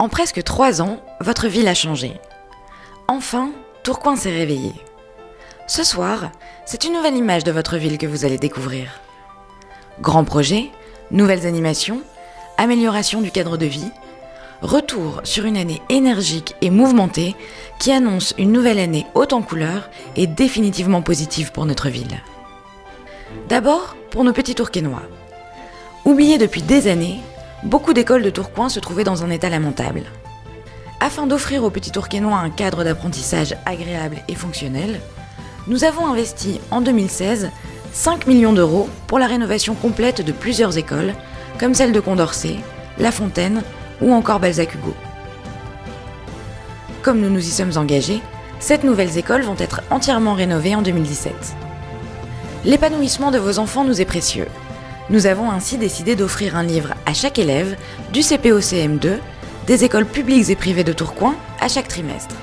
En presque 3 ans, votre ville a changé. Enfin, Tourcoing s'est réveillé. Ce soir, c'est une nouvelle image de votre ville que vous allez découvrir. Grands projets, nouvelles animations, amélioration du cadre de vie, retour sur une année énergique et mouvementée qui annonce une nouvelle année haute en couleurs et définitivement positive pour notre ville. D'abord, pour nos petits Tourquenois. Oubliés depuis des années, beaucoup d'écoles de Tourcoing se trouvaient dans un état lamentable. Afin d'offrir aux petits Tourquenois un cadre d'apprentissage agréable et fonctionnel, nous avons investi en 2016 5 millions d'euros pour la rénovation complète de plusieurs écoles, comme celle de Condorcet, La Fontaine ou encore Balzac Hugo. Comme nous nous y sommes engagés, 7 nouvelles écoles vont être entièrement rénovées en 2017. L'épanouissement de vos enfants nous est précieux. Nous avons ainsi décidé d'offrir un livre à chaque élève, du CP au CM2, des écoles publiques et privées de Tourcoing, à chaque trimestre.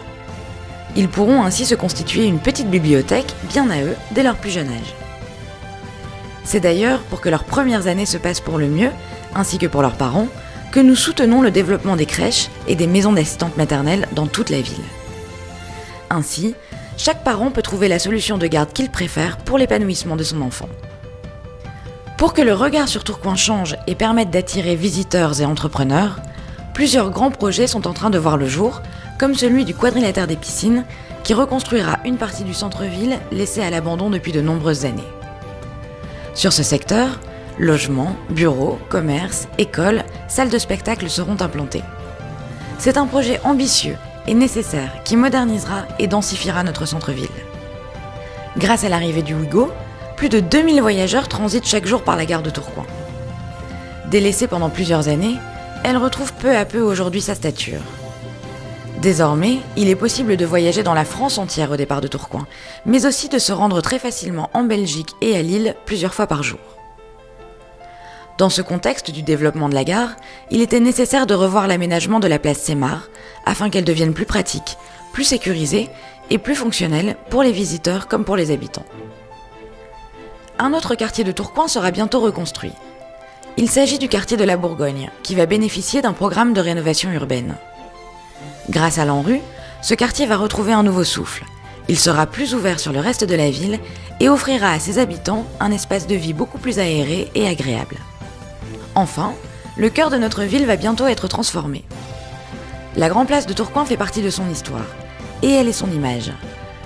Ils pourront ainsi se constituer une petite bibliothèque bien à eux dès leur plus jeune âge. C'est d'ailleurs pour que leurs premières années se passent pour le mieux, ainsi que pour leurs parents, que nous soutenons le développement des crèches et des maisons d'assistantes maternelles dans toute la ville. Ainsi, chaque parent peut trouver la solution de garde qu'il préfère pour l'épanouissement de son enfant. Pour que le regard sur Tourcoing change et permette d'attirer visiteurs et entrepreneurs, plusieurs grands projets sont en train de voir le jour, comme celui du quadrilatère des piscines, qui reconstruira une partie du centre-ville laissée à l'abandon depuis de nombreuses années. Sur ce secteur, logements, bureaux, commerces, écoles, salles de spectacle seront implantés. C'est un projet ambitieux et nécessaire qui modernisera et densifiera notre centre-ville. Grâce à l'arrivée du Ouigo, plus de 2000 voyageurs transitent chaque jour par la gare de Tourcoing. Délaissée pendant plusieurs années, elle retrouve peu à peu aujourd'hui sa stature. Désormais, il est possible de voyager dans la France entière au départ de Tourcoing, mais aussi de se rendre très facilement en Belgique et à Lille plusieurs fois par jour. Dans ce contexte du développement de la gare, il était nécessaire de revoir l'aménagement de la place Sémar afin qu'elle devienne plus pratique, plus sécurisée et plus fonctionnelle pour les visiteurs comme pour les habitants. Un autre quartier de Tourcoing sera bientôt reconstruit. Il s'agit du quartier de la Bourgogne, qui va bénéficier d'un programme de rénovation urbaine. Grâce à l'ANRU, ce quartier va retrouver un nouveau souffle. Il sera plus ouvert sur le reste de la ville et offrira à ses habitants un espace de vie beaucoup plus aéré et agréable. Enfin, le cœur de notre ville va bientôt être transformé. La Grand Place de Tourcoing fait partie de son histoire, et elle est son image.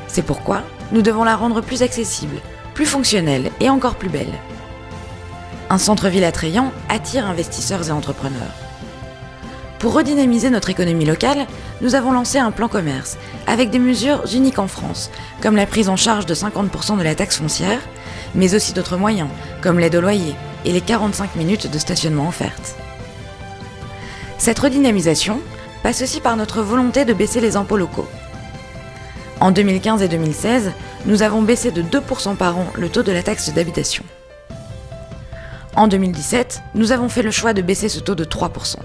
C'est pourquoi nous devons la rendre plus accessible, plus fonctionnelle et encore plus belle. Un centre-ville attrayant attire investisseurs et entrepreneurs. Pour redynamiser notre économie locale, nous avons lancé un plan commerce avec des mesures uniques en France, comme la prise en charge de 50% de la taxe foncière, mais aussi d'autres moyens, comme l'aide au loyer et les 45 minutes de stationnement offertes. Cette redynamisation passe aussi par notre volonté de baisser les impôts locaux. En 2015 et 2016, nous avons baissé de 2% par an le taux de la taxe d'habitation. En 2017, nous avons fait le choix de baisser ce taux de 3%.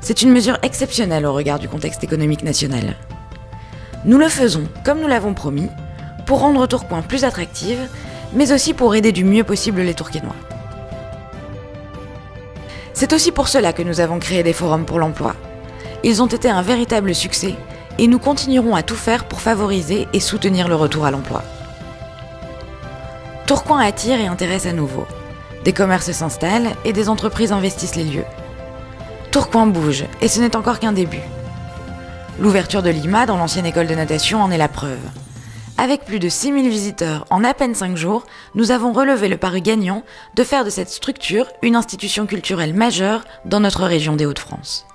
C'est une mesure exceptionnelle au regard du contexte économique national. Nous le faisons, comme nous l'avons promis, pour rendre Tourcoing plus attractive, mais aussi pour aider du mieux possible les Tourquenois. C'est aussi pour cela que nous avons créé des forums pour l'emploi. Ils ont été un véritable succès et nous continuerons à tout faire pour favoriser et soutenir le retour à l'emploi. Tourcoing attire et intéresse à nouveau. Des commerces s'installent et des entreprises investissent les lieux. Tourcoing bouge et ce n'est encore qu'un début. L'ouverture de l'IMA dans l'ancienne école de natation en est la preuve. Avec plus de 6000 visiteurs en à peine 5 jours, nous avons relevé le pari gagnant de faire de cette structure une institution culturelle majeure dans notre région des Hauts-de-France.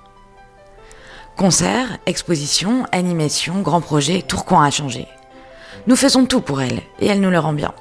Concerts, expositions, animations, grands projets, Tourcoing a changé. Nous faisons tout pour elle et elle nous le rend bien.